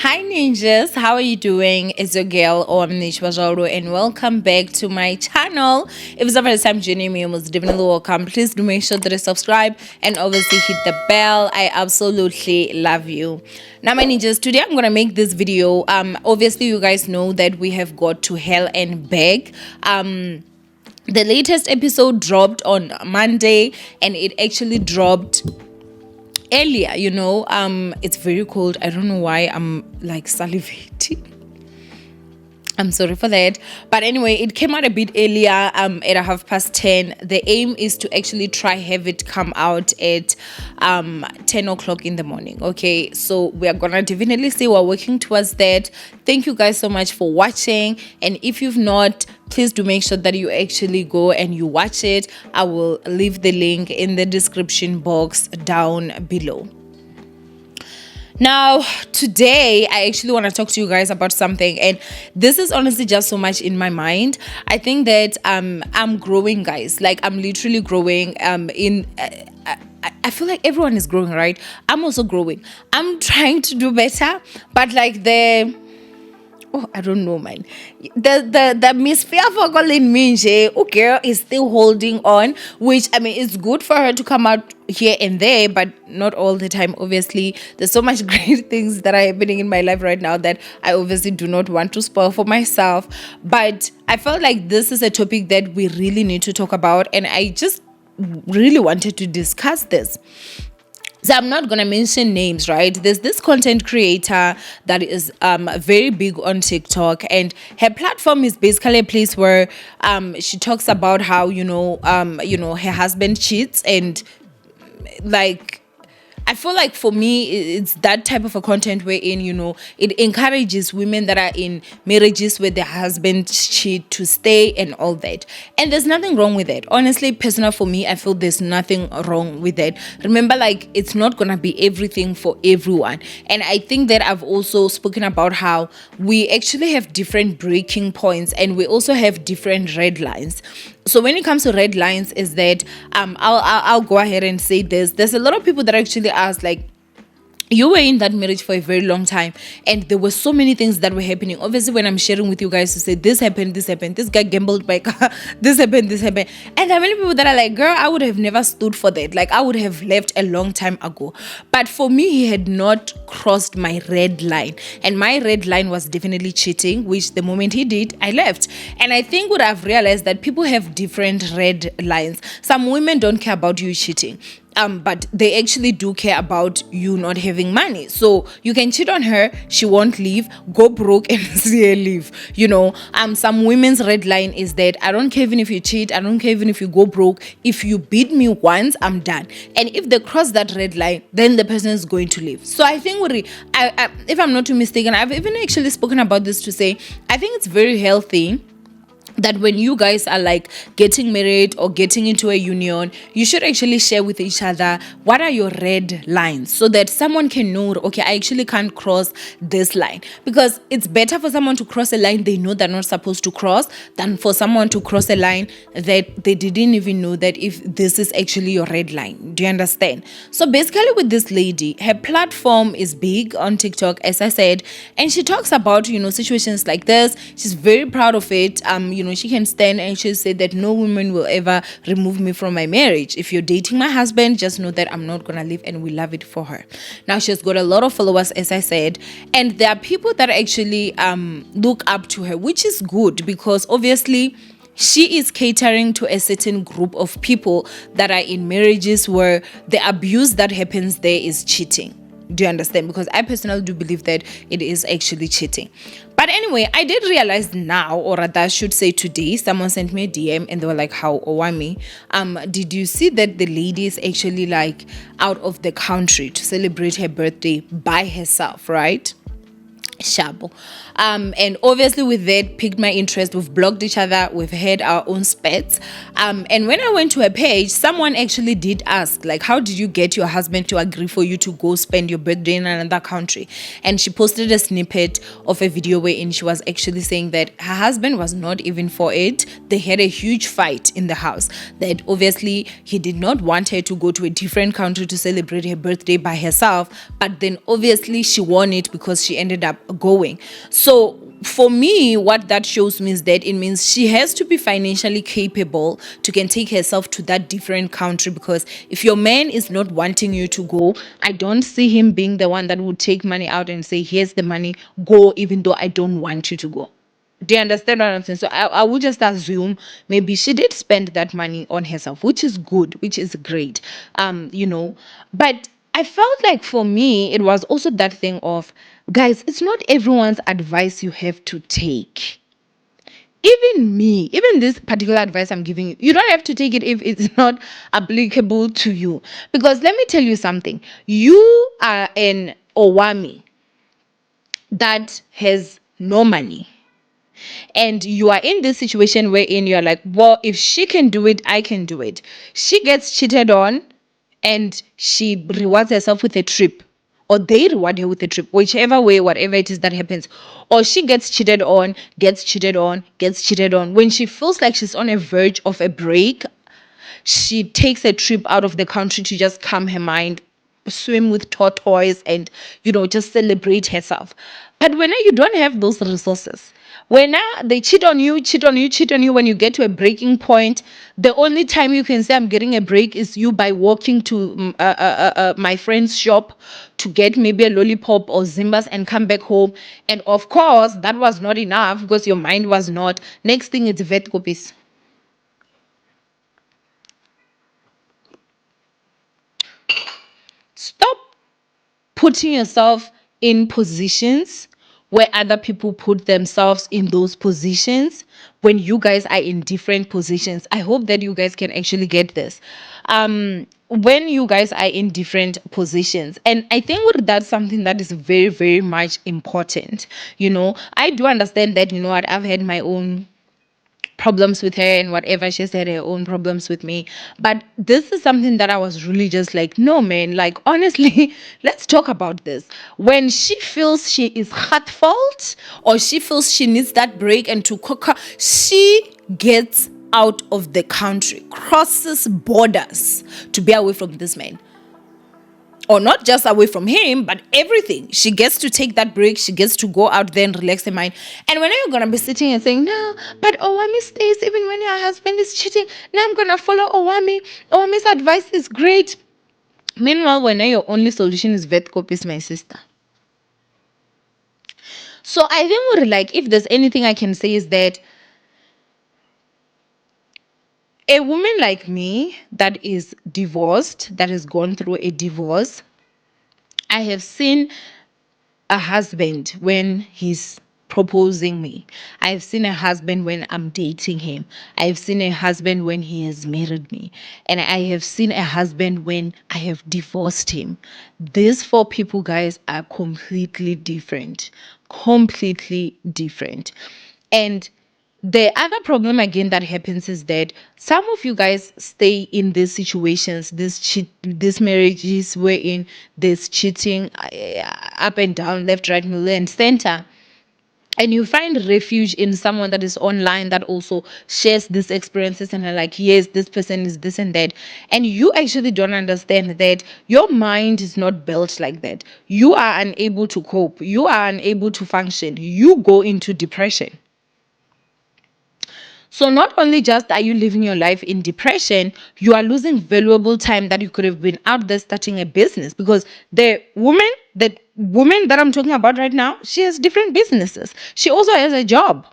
Hi ninjas, how are you doing? It's your girl Owamie, and welcome back to my channel. If it's the first time joining me, you most definitely welcome. Please do make sure that you subscribe and obviously hit the bell. I absolutely love you. Now my ninjas, today I'm gonna make this video. Obviously you guys know that we have got to hell and back. The latest episode dropped on Monday, and it actually dropped earlier. It's very cold. I don't know why I'm like salivating. I'm sorry for that. But anyway, it came out a bit earlier, at 10:30. The aim is to actually try have it come out at 10 o'clock in the morning. Okay, so we are gonna definitely say we're working towards that. Thank you guys so much for watching. And if you've not, please do make sure that you actually go and you watch it. I will leave the link in the description box down below. Now, today, I actually want to talk to you guys about something, and this is honestly just so much in my mind. I think that I'm growing, guys. Like, I'm literally growing. I feel like everyone is growing, right? I'm also growing. I'm trying to do better, but like I don't know, man. The Miss Fearful calling me, girl is still holding on, which I mean, it's good for her to come out here and there, but not all the time. Obviously, there's so much great things that are happening in my life right now that I obviously do not want to spoil for myself. But I felt like this is a topic that we really need to talk about, and I just really wanted to discuss this. So I'm not gonna mention names, right? There's this content creator that is very big on TikTok, and her platform is basically a place where she talks about how her husband cheats, and like, I feel like for me, it's that type of a content wherein, it encourages women that are in marriages where their husbands cheat to stay and all that. And there's nothing wrong with that. Honestly, personal for me, I feel there's nothing wrong with that. Remember, like, it's not going to be everything for everyone. And I think that I've also spoken about how we actually have different breaking points, and we also have different red lines. So when it comes to red lines, is that I'll go ahead and say this. There's a lot of people that actually ask, like, you were in that marriage for a very long time, and there were so many things that were happening. Obviously, when I'm sharing with you guys to say this happened, this guy gambled by car, this happened, and there are many people that are like, girl, I would have never stood for that. Like, I would have left a long time ago. But for me, he had not crossed my red line, and my red line was definitely cheating, which the moment he did, I left. And I think what I've realized that people have different red lines. Some women don't care about you cheating. But they actually do care about you not having money. So you can cheat on her, she won't leave, go broke and see her leave. Some women's red line is that I don't care even if you cheat, I don't care even if you go broke. If you beat me once, I'm done. And if they cross that red line, then the person is going to leave. So I think if I'm not too mistaken, I've even actually spoken about this to say, I think it's very healthy that when you guys are like getting married or getting into a union, you should actually share with each other what are your red lines, so that someone can know, okay, I actually can't cross this line. Because it's better for someone to cross a line they know they're not supposed to cross, than for someone to cross a line that they didn't even know that if this is actually your red line. Do you understand? So basically with this lady, her platform is big on TikTok, as I said, and she talks about situations like this. She's very proud of it. She can stand and she'll say that no woman will ever remove me from my marriage. If you're dating my husband, just know that I'm not gonna leave, and we love it for her. Now she's got a lot of followers, as I said, and there are people that actually look up to her, which is good, because obviously she is catering to a certain group of people that are in marriages where the abuse that happens there is cheating. Do you understand? Because I personally do believe that it is actually cheating. But anyway, I did realize now, or rather I should say today, someone sent me a DM and they were like, how, Owamie, did you see that the lady is actually like out of the country to celebrate her birthday by herself, right? Shabo. And obviously with that piqued my interest. We've blogged each other, we've had our own spats. And when I went to her page, someone actually did ask, like, how did you get your husband to agree for you to go spend your birthday in another country? And she posted a snippet of a video wherein she was actually saying that her husband was not even for it. They had a huge fight in the house, that obviously he did not want her to go to a different country to celebrate her birthday by herself, but then obviously she won it because she ended up going. So for me, what that shows me is that it means she has to be financially capable to can take herself to that different country, because if your man is not wanting you to go, I don't see him being the one that would take money out and say, here's the money, go, even though I don't want you to go. Do you understand what I'm saying? So I would just assume maybe she did spend that money on herself, which is good, which is great. But I felt like for me, it was also that thing of, guys, it's not everyone's advice you have to take. Even me, even this particular advice I'm giving you, you don't have to take it if it's not applicable to you. Because let me tell you something. You are an Owamie that has no money, and you are in this situation wherein you're like, well, if she can do it, I can do it. She gets cheated on and she rewards herself with a trip, or they reward her with a trip, whichever way, whatever it is that happens. Or she gets cheated on, gets cheated on, gets cheated on. When she feels like she's on a verge of a break, she takes a trip out of the country to just calm her mind, swim with tortoise, and just celebrate herself. But when you don't have those resources, when they cheat on you, cheat on you, cheat on you, when you get to a breaking point, the only time you can say I'm getting a break is you by walking to my friend's shop to get maybe a lollipop or zimbas and come back home. And of course that was not enough, because your mind was not. Next thing is vet copies. Stop putting yourself in positions where other people put themselves in those positions when you guys are in different positions. I hope that you guys can actually get this. When you guys are in different positions, and I think that's something that is very, very much important. I do understand that, what, I've had my own problems with her and whatever. She's had her own problems with me, but this is something that I was really just like, no man, like honestly, let's talk about this. When she feels she is heartfelt, or she feels she needs that break and to cook her, she gets out of the country, crosses borders to be away from this man, or not just away from him, but everything. She gets to take that break. She gets to go out there and relax her mind. And when are you going to be sitting and saying, no, but Owamie stays even when your husband is cheating? Now I'm going to follow Owamie. Owamie's advice is great. Meanwhile, when your only solution is vet copies, my sister. So I think like, if there's anything I can say is that a woman like me that is divorced, that has gone through a divorce, I have seen a husband when he's proposing me. I've seen a husband when I'm dating him. I've seen a husband when he has married me. And I have seen a husband when I have divorced him. These four people, guys, are completely different. Completely different. And the other problem again that happens is that some of you guys stay in these situations, these marriages wherein there's cheating, up and down, left, right, middle, and center. And you find refuge in someone that is online that also shares these experiences and are like, yes, this person is this and that. And you actually don't understand that your mind is not built like that. You are unable to cope. You are unable to function. You go into depression. So not only just are you living your life in depression, you are losing valuable time that you could have been out there starting a business. Because the woman that I'm talking about right now, she has different businesses. She also has a job,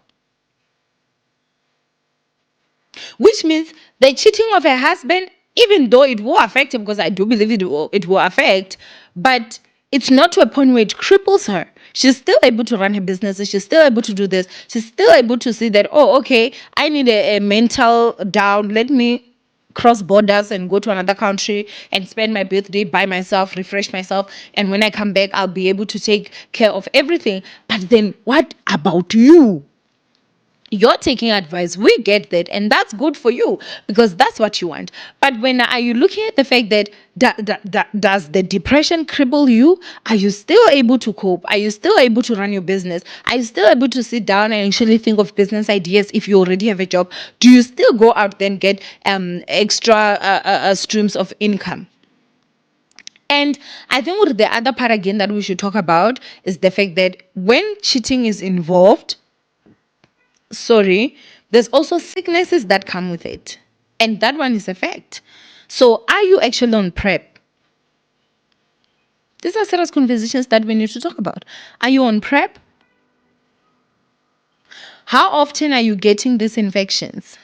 which means the cheating of her husband, even though it will affect him, because I do believe it will affect, but it's not to a point where it cripples her. She's still able to run her businesses. She's still able to do this. She's still able to see that, oh, okay, I need a mental down. Let me cross borders and go to another country and spend my birthday by myself, refresh myself. And when I come back, I'll be able to take care of everything. But then what about you? You're taking advice, we get that, and that's good for you because that's what you want. But when are you looking at the fact that does the depression cripple you? Are you still able to cope? Are you still able to run your business? Are you still able to sit down and actually think of business ideas if you already have a job? Do you still go out there and get extra streams of income? And I think what the other part again that we should talk about is the fact that when cheating is involved, sorry, there's also sicknesses that come with it. And that one is a fact. So are you actually on prep? These are serious conversations that we need to talk about. Are you on prep? How often are you getting these infections?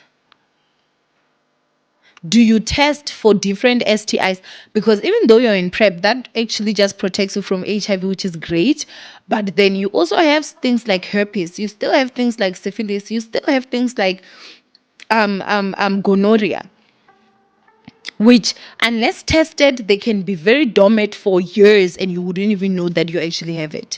Do you test for different STIs? Because even though you're in prep, that actually just protects you from HIV, which is great. But then you also have things like herpes. You still have things like syphilis. You still have things like gonorrhea, which, unless tested, they can be very dormant for years, and you wouldn't even know that you actually have it.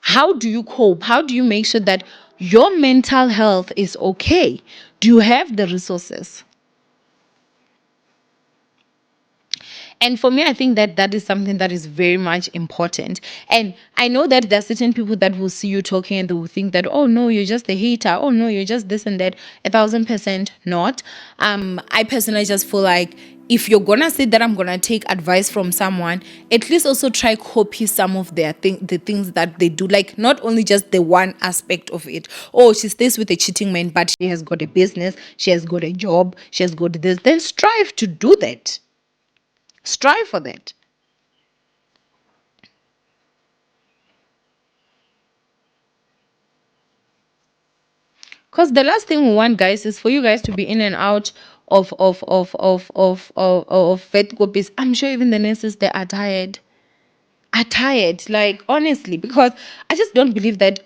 How do you cope? How do you make sure that your mental health is okay? Do you have the resources? And for me, I think that that is something that is very much important. And I know that there are certain people that will see you talking and they will think that, oh no, you're just a hater. Oh no, you're just this and that. 1,000% not. I personally just feel like if you're gonna say that I'm gonna take advice from someone, at least also try copy some of the things that they do. Like not only just the one aspect of it. Oh, she stays with a cheating man, but she has got a business, she has got a job, she has got this. Then strive to do that. Strive for that. Because the last thing we want, guys, is for you guys to be in and out of vet copies. I'm sure even the nurses they are tired, like honestly, because I just don't believe that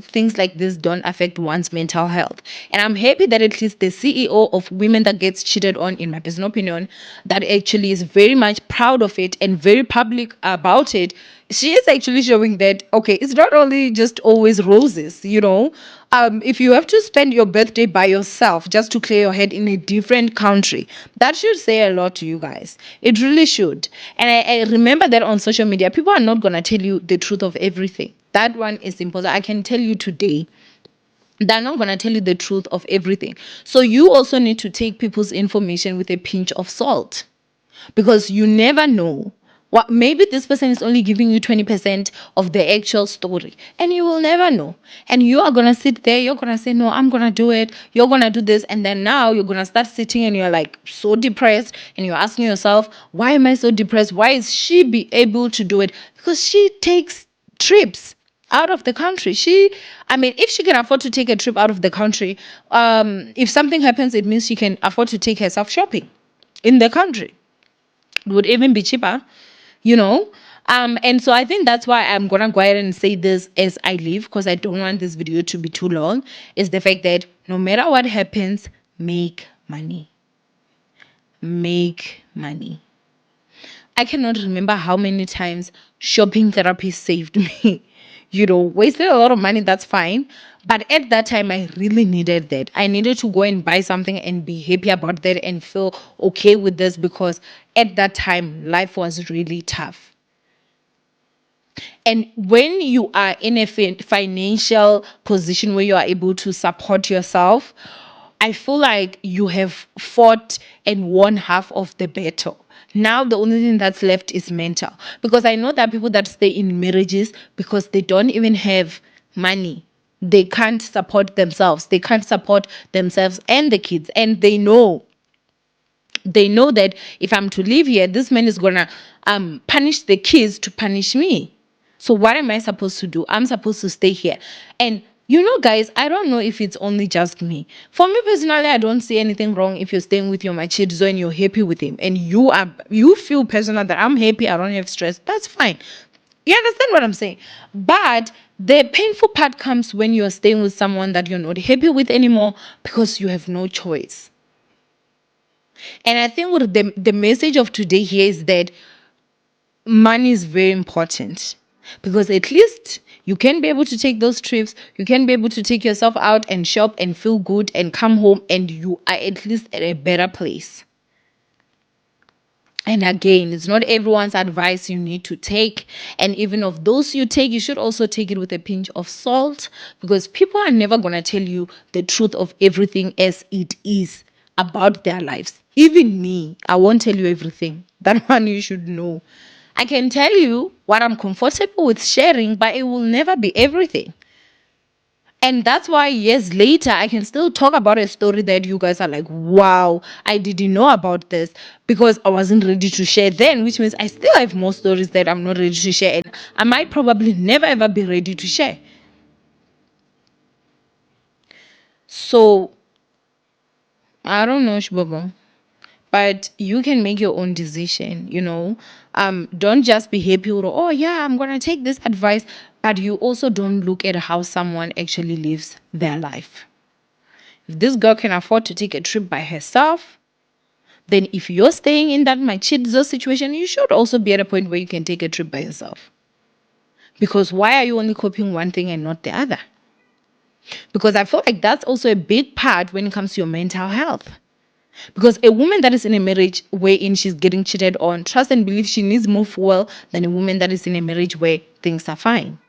things like this don't affect one's mental health. And I'm happy that at least the CEO of Women That Gets Cheated On, in my personal opinion, that actually is very much proud of it and very public about it. She is actually showing that okay, it's not only just always roses, you know. If you have to spend your birthday by yourself just to clear your head in a different country, that should say a lot to you guys. It really should. And I remember that on social media, people are not going to tell you the truth of everything. That one is important. I can tell you today, they're not going to tell you the truth of everything. So you also need to take people's information with a pinch of salt, because you never know what, maybe this person is only giving you 20% of the actual story, and you will never know. And you are going to sit there, you're going to say no, I'm going to do it, you're going to do this, and then now you're going to start sitting and you're like so depressed, and you're asking yourself, why am I so depressed? Why is she be able to do it? Because she takes trips out of the country. I mean, if she can afford to take a trip out of the country, if something happens, it means she can afford to take herself shopping in the country. It would even be cheaper, you know. And so I think that's why I'm gonna go ahead and say this as I leave, because I don't want this video to be too long, is the fact that no matter what happens, make money. Make money. I cannot remember how many times shopping therapy saved me. You know, wasted a lot of money, that's fine. But at that time, I really needed that. I needed to go and buy something and be happy about that and feel okay with this, because at that time, life was really tough. And when you are in a financial position where you are able to support yourself, I feel like you have fought and won half of the battle. Now the only thing that's left is mental. Because I know that people that stay in marriages because they don't even have money. They can't support themselves. They can't support themselves and the kids. And they know that if I'm to live here, this man is gonna punish the kids to punish me. So what am I supposed to do? I'm supposed to stay here. And you know, guys, I don't know if it's only just me. For me personally, I don't see anything wrong if you're staying with your machizo and you're happy with him, and you feel personal that I'm happy, I don't have stress. That's fine. You understand what I'm saying? But the painful part comes when you're staying with someone that you're not happy with anymore because you have no choice. And I think what the message of today here is that money is very important, because at least you can be able to take those trips, you can be able to take yourself out and shop and feel good and come home, and you are at least at a better place. And again, it's not everyone's advice you need to take. And even of those you take, you should also take it with a pinch of salt, because people are never going to tell you the truth of everything as it is about their lives. Even me, I won't tell you everything. That one you should know. I can tell you what I'm comfortable with sharing, but it will never be everything. And that's why years later, I can still talk about a story that you guys are like, wow, I didn't know about this because I wasn't ready to share then, which means I still have more stories that I'm not ready to share. And I might probably never ever be ready to share. So I don't know, Shbobo. But you can make your own decision, don't just be happy with, oh yeah, I'm gonna take this advice, but you also don't look at how someone actually lives their life. If this girl can afford to take a trip by herself, then if you're staying in that machizo situation, you should also be at a point where you can take a trip by yourself. Because why are you only copying one thing and not the other? Because I feel like that's also a big part when it comes to your mental health. Because a woman that is in a marriage wherein she's getting cheated on, trust and believe she needs more fuel than a woman that is in a marriage where things are fine.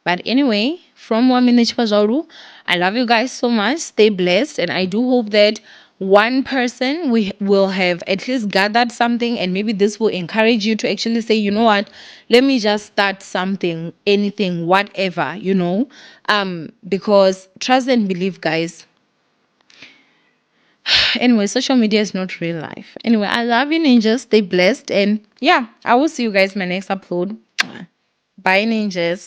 But anyway, from Owamie Chipazwaru, I love you guys so much. Stay blessed. And I do hope that one person we will have at least gathered something, and maybe this will encourage you to actually say, you know what, let me just start something, anything, whatever, because trust and believe, guys. Anyway, social media is not real life. Anyway, I love you, ninjas. Stay blessed. And yeah, I will see you guys in my next upload. Bye, ninjas.